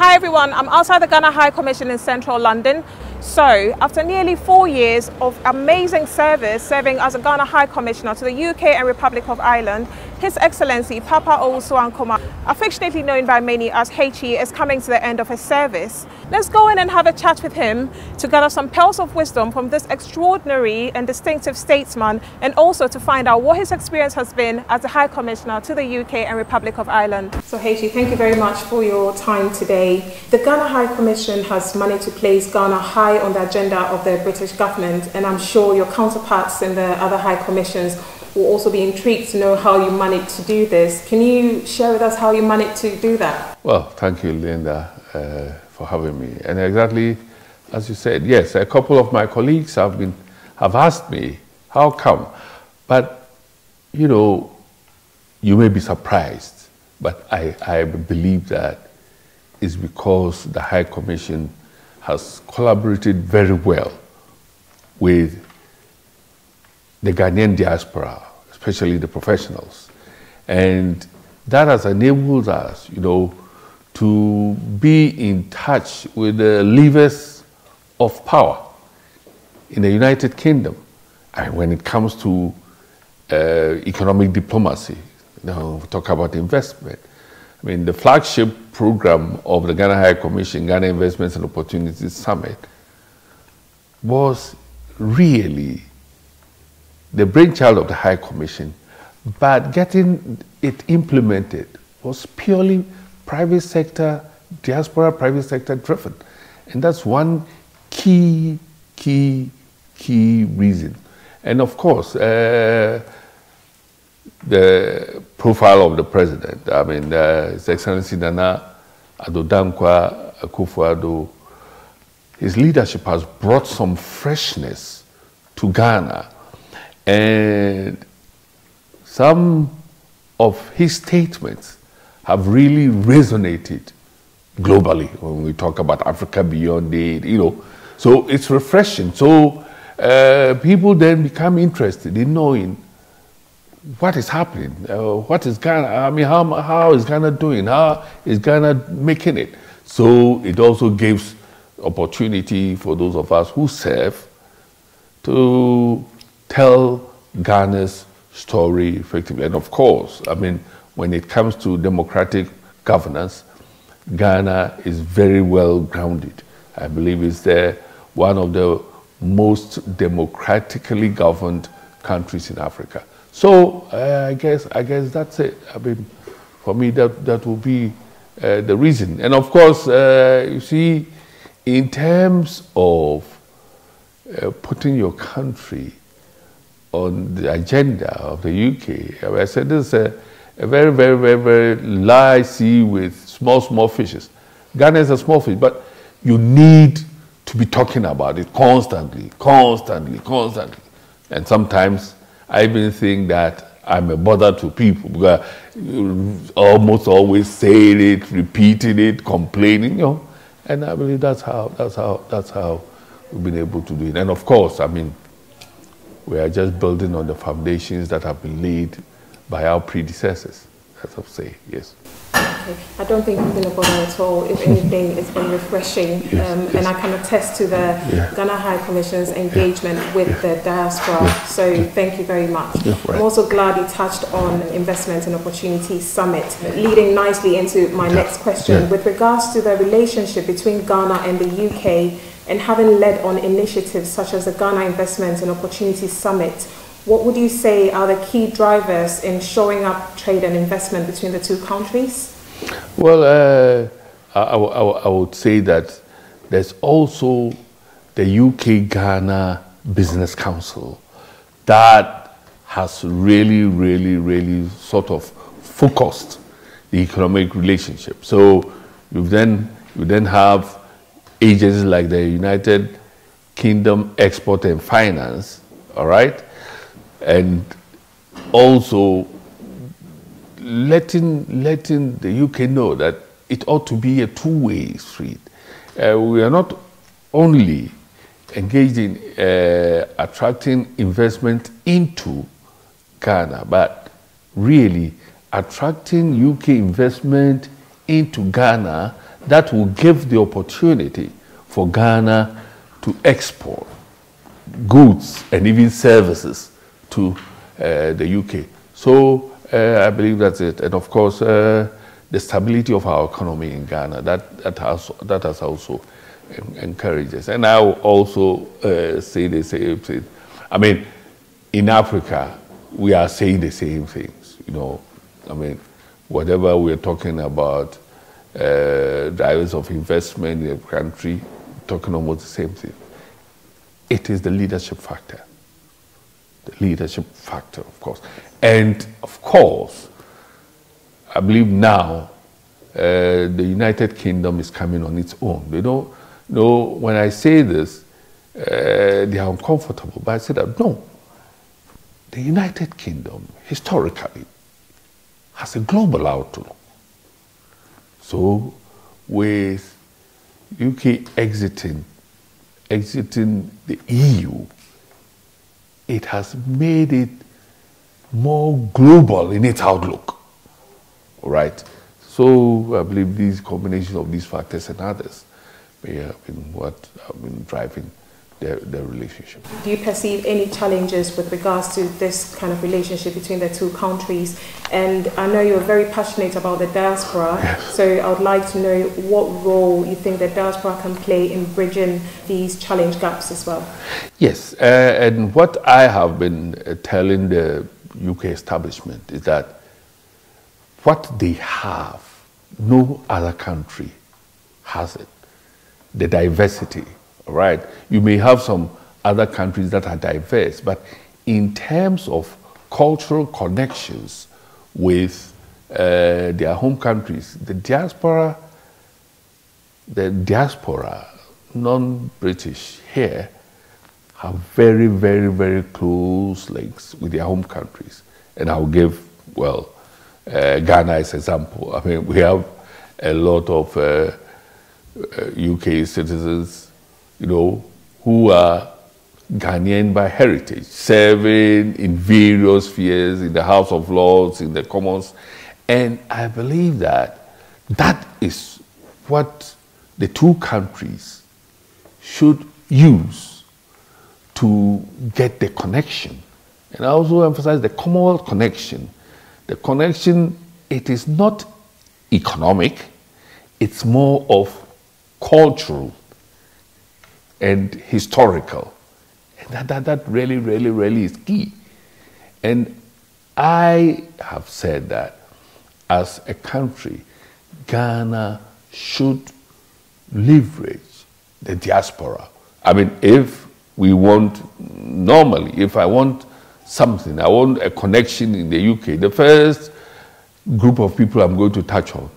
Hi everyone, I'm outside the Ghana High Commission in central London. So, after nearly 4 years of amazing service serving as a Ghana High Commissioner to the UK and Republic of Ireland, His Excellency Papa Owusu Ankomah, affectionately known by many as HE, is coming to the end of his service. Let's go in and have a chat with him to gather some pearls of wisdom from this extraordinary and distinctive statesman, and also to find out what his experience has been as a High Commissioner to the UK and Republic of Ireland. So HE, thank you very much for your time today. The Ghana High Commission has managed to place Ghana high on the agenda of the British government, and I'm sure your counterparts in the other High Commissions will also be intrigued to know how you managed to do this. Can you share with us how you managed to do that? Well, thank you, Linda, for having me. And exactly as you said, yes, a couple of my colleagues have asked me, how come? But, you know, you may be surprised, but I believe that it's because the High Commission has collaborated very well with the Ghanaian diaspora, especially the professionals. And that has enabled us, you know, to be in touch with the levers of power in the United Kingdom. And when it comes to economic diplomacy, you know, we talk about investment. I mean, the flagship program of the Ghana High Commission, Ghana Investments and Opportunities Summit, was really the brainchild of the High Commission, but getting it implemented was purely private sector, diaspora private sector driven. And that's one key reason. And of course, the profile of the president, I mean, His Excellency Nana Addo Dankwa Akufo-Addo, his leadership has brought some freshness to Ghana. And some of his statements have really resonated globally when we talk about Africa beyond aid, you know. So it's refreshing. So people then become interested in knowing what is happening, what is Ghana, I mean, how is Ghana doing, how is Ghana making it? So it also gives opportunity for those of us who serve to tell Ghana's story effectively. And of course, I mean, when it comes to democratic governance, Ghana is very well grounded. I believe it's one of the most democratically governed countries in Africa. So I guess that's it. I mean, for me, that will be the reason. And of course, you see, in terms of putting your country on the agenda of the UK, I said this is a very large sea with small fishes. Ghana is a small fish, but you need to be talking about it constantly. And sometimes I even think that I'm a bother to people because almost always saying it, repeating it, complaining, you know. And I believe that's how we've been able to do it. And of course, I mean, we are just building on the foundations that have been laid by our predecessors, as I say, yes. Okay. I don't think you've been a bother at all. If anything, it's been refreshing. Yes. And I can attest to the Ghana High Commission's engagement with the diaspora. So thank you very much. Right. I'm also glad you touched on Investment and Opportunity Summit, leading nicely into my next question. With regards to the relationship between Ghana and the UK, and having led on initiatives such as the Ghana Investment and Opportunity Summit, what would you say are the key drivers in showing up trade and investment between the two countries? Well, I would say that there's also the UK-Ghana Business Council that has really sort of focused the economic relationship. So you then have agencies like the United Kingdom Export and Finance, all right, and also letting the UK know that it ought to be a two-way street. We are not only engaged in attracting investment into Ghana, but really attracting UK investment into Ghana that will give the opportunity for Ghana to export goods and even services to the UK. So I believe that's it. And of course, the stability of our economy in Ghana, that has also encouraged us. And I will also say the same thing. I mean, in Africa, we are saying the same things, you know. I mean, whatever we're talking about, drivers of investment in the country, talking almost the same thing. It is the leadership factor. The leadership factor, of course. And, of course, I believe now the United Kingdom is coming on its own. They don't know, when I say this, they are uncomfortable. But I say that, no. The United Kingdom, historically, has a global outlook. So, with UK exiting the EU, it has made it more global in its outlook. All right? So, I believe these combinations of these factors and others may have been what have been driving their relationship. Do you perceive any challenges with regards to this kind of relationship between the two countries? And I know you're very passionate about the diaspora, yes. So I would like to know what role you think the diaspora can play in bridging these challenge gaps as well. Yes, and what I have been telling the UK establishment is that what they have, no other country has it. The diversity. All right, you may have some other countries that are diverse, but in terms of cultural connections with their home countries, the diaspora, non-British here, have very, very, very close links with their home countries. And I'll give, well, Ghana as an example. I mean, we have a lot of UK citizens, you know, who are Ghanaian by heritage, serving in various spheres, in the House of Lords, in the Commons. And I believe that that is what the two countries should use to get the connection. And I also emphasize the Commonwealth connection. The connection, it is not economic, it's more of cultural and historical. And that really, really, really is key. And I have said that as a country, Ghana should leverage the diaspora. I mean, if we want, normally, if I want something, I want a connection in the UK, the first group of people I'm going to touch on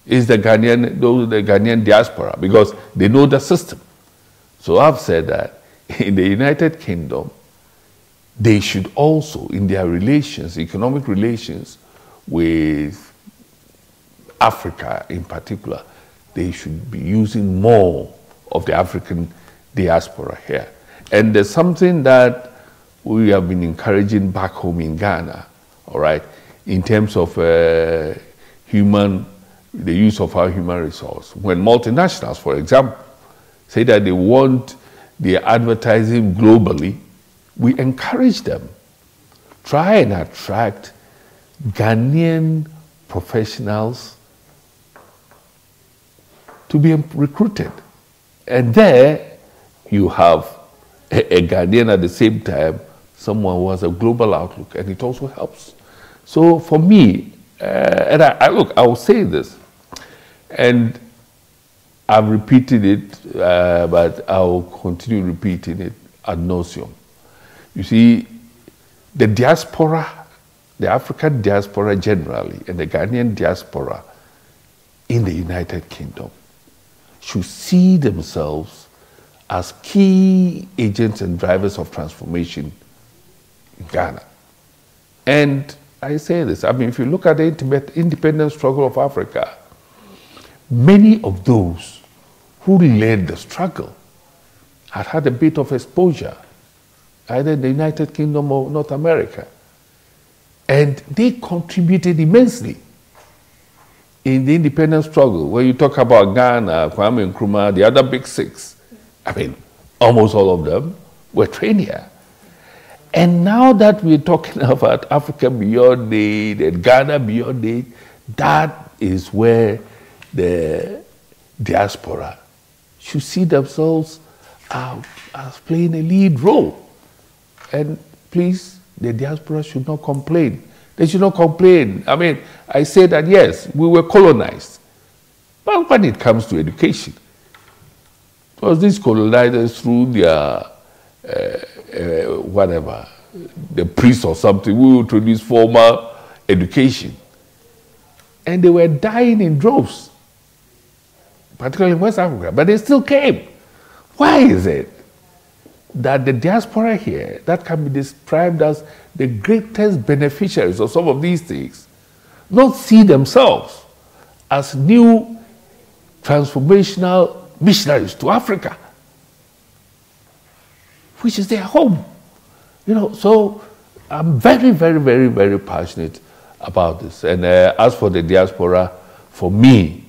is the Ghanaian diaspora, because they know the system. So I've said that in the United Kingdom, they should also, in their relations, economic relations with Africa in particular, they should be using more of the African diaspora here. And there's something that we have been encouraging back home in Ghana, all right, in terms of the use of our human resource. When multinationals, for example, say that they want their advertising globally, we encourage them. Try and attract Ghanaian professionals to be recruited. And there you have a Ghanaian at the same time, someone who has a global outlook, and it also helps. So for me, and I will say this, and I've repeated it, but I'll continue repeating it ad nauseum. You see, the diaspora, the African diaspora generally, and the Ghanaian diaspora in the United Kingdom should see themselves as key agents and drivers of transformation in Ghana. And I say this, I mean, if you look at the independence struggle of Africa, many of those who led the struggle had a bit of exposure, either in the United Kingdom or North America. And they contributed immensely in the independence struggle. When you talk about Ghana, Kwame Nkrumah, the other big six, I mean, almost all of them were trained here. And now that we're talking about Africa beyond aid and Ghana beyond aid, that is where the diaspora should see themselves as playing a lead role. And please, the diaspora should not complain. They should not complain. I mean, I say that yes, we were colonized. But when it comes to education, it was these colonizers through their whatever, the priest or something, who introduced formal education. And they were dying in droves, particularly in West Africa, but they still came. Why is it that the diaspora here, that can be described as the greatest beneficiaries of some of these things, not see themselves as new transformational missionaries to Africa, which is their home? You know, so I'm very, very, very, very passionate about this. And as for the diaspora, for me,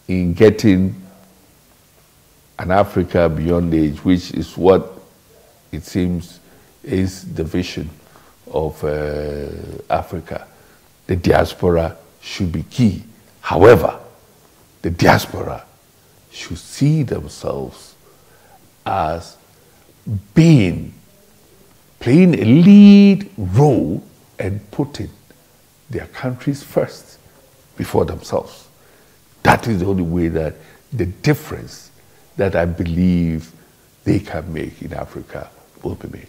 in getting an Africa beyond age, which is what it seems is the vision of Africa, the diaspora should be key. However, the diaspora should see themselves as playing a lead role and putting their countries first before themselves. That is the only way that the difference that I believe they can make in Africa will be made.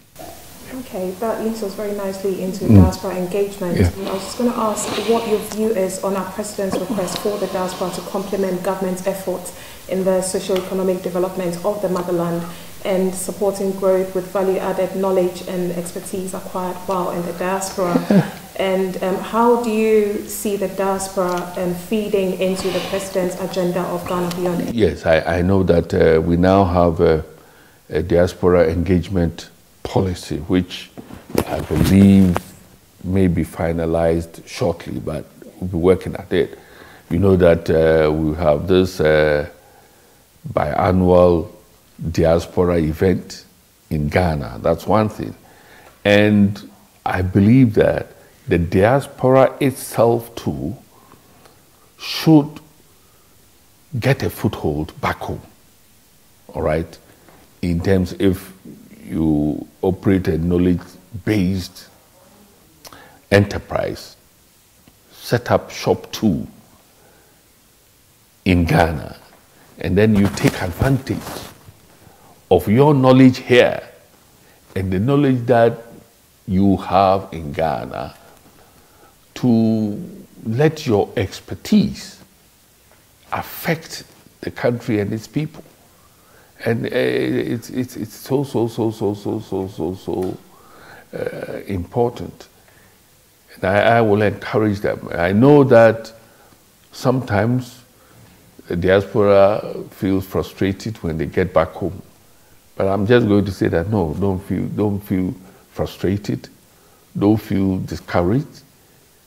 Okay, that leads us very nicely into diaspora engagement. Yeah. I was just going to ask what your view is on our President's request for the diaspora to complement government's efforts in the socio-economic development of the motherland and supporting growth with value-added knowledge and expertise acquired while in the diaspora. And how do you see the diaspora feeding into the President's agenda of Ghana Beyond Aid? Yes, I know that we now have a diaspora engagement policy, which I believe may be finalized shortly, but we'll be working at it. You know that we have this biannual diaspora event in Ghana. That's one thing. And I believe that the diaspora itself too should get a foothold back home, all right? In terms, if you operate a knowledge-based enterprise, set up shop 2 in Ghana, and then you take advantage of your knowledge here and the knowledge that you have in Ghana to let your expertise affect the country and its people. And it's so important. And I will encourage them. I know that sometimes the diaspora feels frustrated when they get back home. But I'm just going to say that no, don't feel frustrated, don't feel discouraged.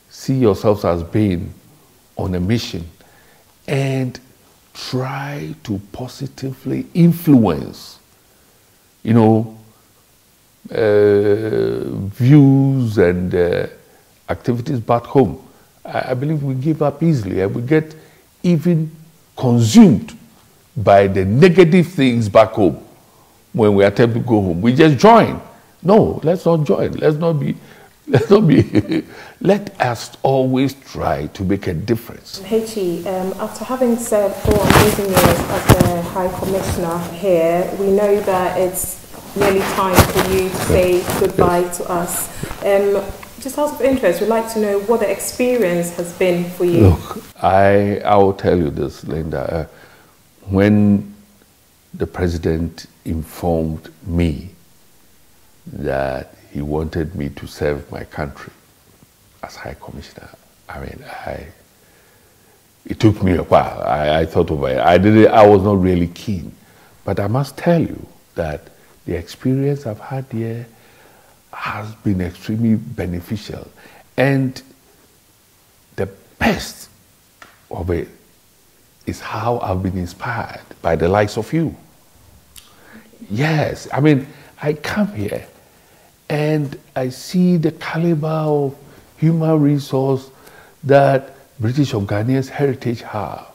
See yourselves as being on a mission and try to positively influence, you know, views and activities back home. I believe we give up easily and we get even consumed by the negative things back home. When we attempt to go home, we just join. No, let's not join. Let's not be, let us always try to make a difference. Hechi, after having served 4 amazing years as the High Commissioner here, we know that it's nearly time for you to say goodbye to us. Just out of interest, we'd like to know what the experience has been for you. Look, I will tell you this, Linda. When the President informed me that he wanted me to serve my country as High Commissioner, I mean, it took me a while. I thought about it. I was not really keen. But I must tell you that the experience I've had here has been extremely beneficial. And the best of it is how I've been inspired by the likes of you. Yes, I mean, I come here and I see the caliber of human resource that British or Ghanaians heritage have.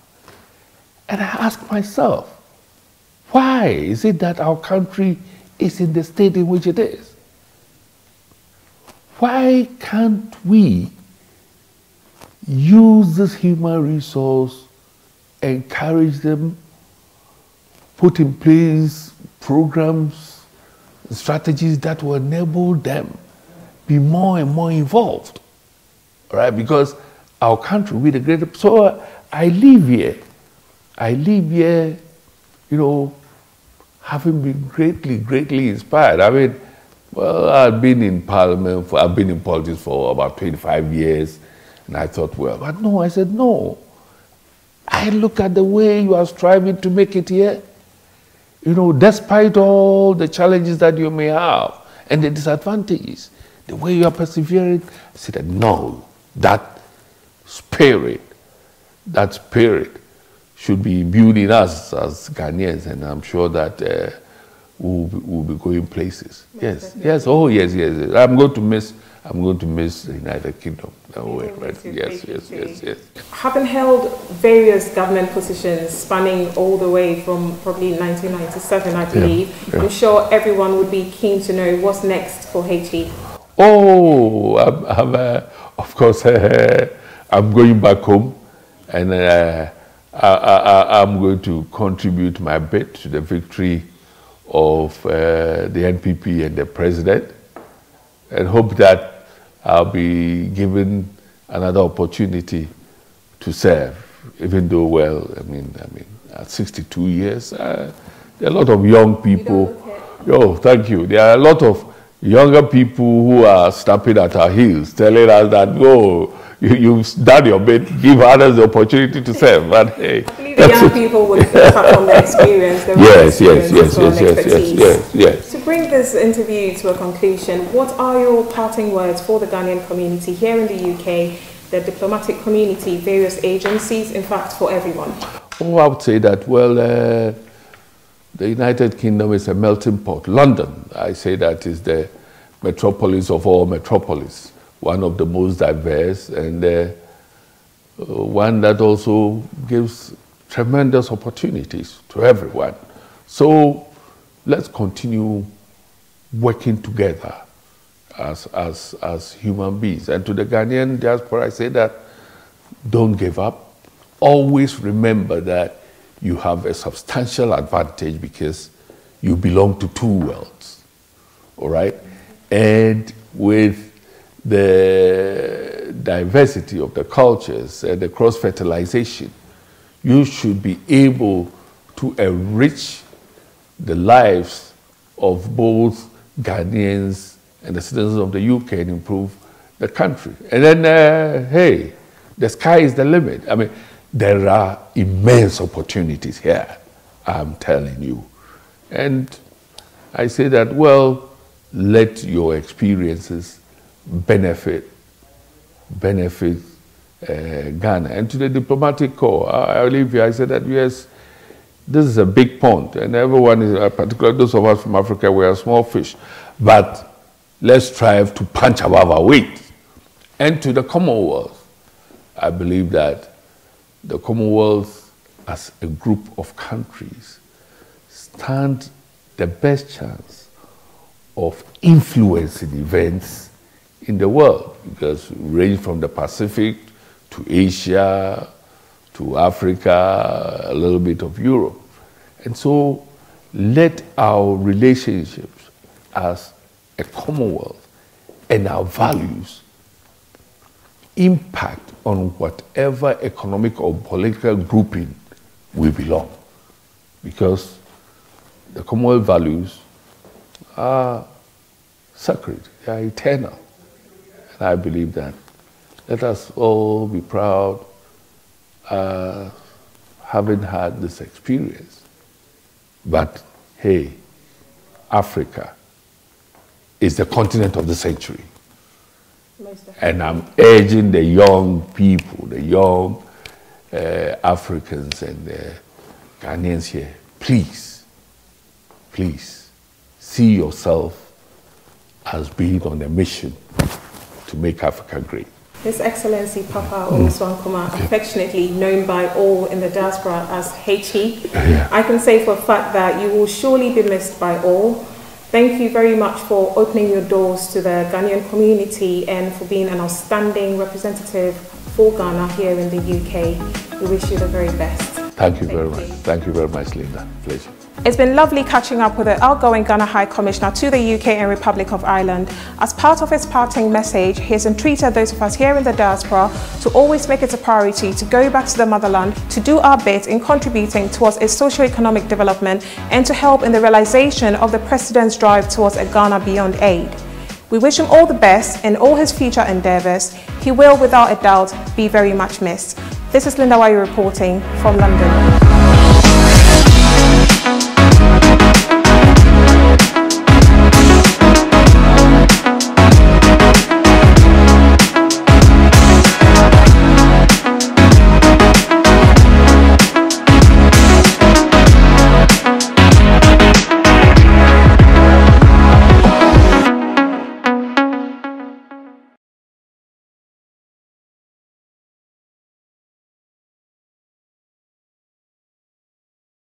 And I ask myself, why is it that our country is in the state in which it is? Why can't we use this human resource, encourage them, put in place programs, strategies that will enable them be more and more involved, right? Because our country will be the greatest. So I live here, you know, having been greatly inspired. I mean, well, I've been in Parliament, I've been in politics for about 25 years, and I thought, well, but no, I said, no. I look at the way you are striving to make it here, you know, despite all the challenges that you may have and the disadvantages, the way you are persevering, I said, no, that spirit should be imbued in us as Ghanaians, and I'm sure that we'll be going places. Yes, yes, oh yes. I'm going to miss the United Kingdom. Right? Yes. Having held various government positions spanning all the way from probably 1997, I believe, I'm sure everyone would be keen to know what's next for HE. Oh, of course, I'm going back home, and I'm going to contribute my bit to the victory of the NPP and the president, and hope that I'll be given another opportunity to serve, even though, well, I mean, at 62 years, there are a lot of young people. Oh, thank you. There are a lot of younger people who are snapping at our heels, telling us that, oh, you've done your bit, give others the opportunity to serve. But hey, I believe the young people would tap on their experience. Yes. To bring this interview to a conclusion, what are your parting words for the Ghanaian community here in the UK, the diplomatic community, various agencies, in fact, for everyone? Oh, I would say that, well, the United Kingdom is a melting pot. London, I say that, is the metropolis of all metropolis, one of the most diverse, and one that also gives tremendous opportunities to everyone. So let's continue working together as human beings. And to the Ghanaian diaspora, I say that don't give up. Always remember that you have a substantial advantage because you belong to two worlds, all right? And with the diversity of the cultures and the cross-fertilization, you should be able to enrich the lives of both Ghanaians and the citizens of the UK and improve the country. And then, hey, the sky is the limit. I mean, there are immense opportunities here, I'm telling you. And I say that, well, let your experiences benefit Ghana. And to the diplomatic corps, I live here, I said that, yes, this is a big pond, and everyone is, particularly those of us from Africa, we are small fish. But let's strive to punch above our weight. And to the Commonwealth, I believe that the Commonwealth, as a group of countries, stand the best chance of influencing events in the world, because we range from the Pacific to Asia to Africa, a little bit of Europe. And so let our relationships as a Commonwealth and our values impact on whatever economic or political grouping we belong. Because the Commonwealth values are sacred, they are eternal. And I believe that. Let us all be proud having had this experience. But hey, Africa is the continent of the century. And I'm urging the young people, the young Africans and Ghanaians here, please, please see yourself as being on a mission to make Africa great. His Excellency Papa Owusu Ankomah, affectionately known by all in the diaspora as HE, I can say for a fact that you will surely be missed by all. Thank you very much for opening your doors to the Ghanaian community and for being an outstanding representative for Ghana here in the UK. We wish you the very best. Thank you very much. Thank you very much, Linda. Pleasure. It's been lovely catching up with the outgoing Ghana High Commissioner to the UK and Republic of Ireland. As part of his parting message, he has entreated those of us here in the diaspora to always make it a priority to go back to the motherland, to do our bit in contributing towards its socio-economic development and to help in the realization of the President's drive towards a Ghana beyond aid. We wish him all the best in all his future endeavours. He will, without a doubt, be very much missed. This is Linda Wayo reporting from London.